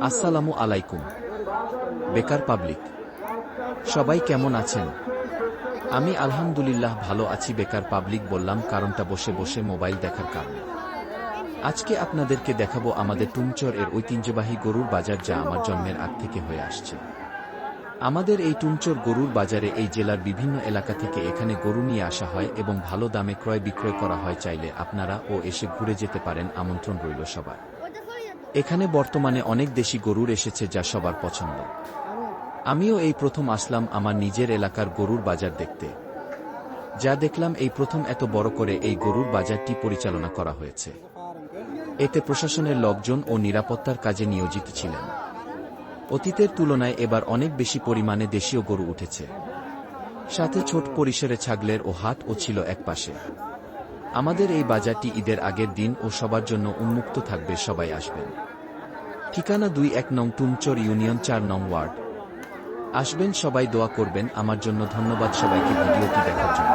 আসসালামু আলাইকুম বেকার পাবলিক, সবাই কেমন আছেন? আমি আলহামদুলিল্লাহ ভালো আছি। বেকার পাবলিক বললাম কারণটা বসে বসে মোবাইল দেখার কারণে। আজকে আপনাদেরকে দেখাবো আমাদের টুমচর এর ঐতিহ্যবাহী গরুর বাজার, যা আমার জন্মের আগ থেকে হয়ে আসছে। আমাদের এই টুমচর গরুর বাজারে এই জেলার বিভিন্ন এলাকা থেকে এখানে গরু নিয়ে আসা হয় এবং ভালো দামে ক্রয় বিক্রয় করা হয়। চাইলে আপনারা এসে ঘুরে যেতে পারেন, আমন্ত্রণ রইল সবার। এখানে বর্তমানে অনেক দেশি গরুর এসেছে, যা সবার পছন্দ। আমিও এই প্রথম আসলাম আমার নিজের এলাকার গরুর বাজার দেখতে। যা দেখলাম এই প্রথম এত বড় করে এই গরুর বাজারটি পরিচালনা করা হয়েছে। এতে প্রশাসনের লোকজন ও নিরাপত্তার কাজে নিয়োজিত ছিলেন। অতীতের তুলনায় এবার অনেক বেশি পরিমাণে দেশীয় গরু উঠেছে, সাথে ছোট পরিসরে ছাগলের হাট ছিল একপাশে। আমাদের এই বাজারটি ঈদের আগের দিন সবার জন্য উন্মুক্ত থাকবে, সবাই আসবেন। ঠিকানা ২-১ নং টুমচর ইউনিয়ন ৪ নং ওয়ার্ড। আসবেন সবাই, দোয়া করবেন আমার জন্য। ধন্যবাদ সবাইকে ভিডিওটি দেখার জন্য।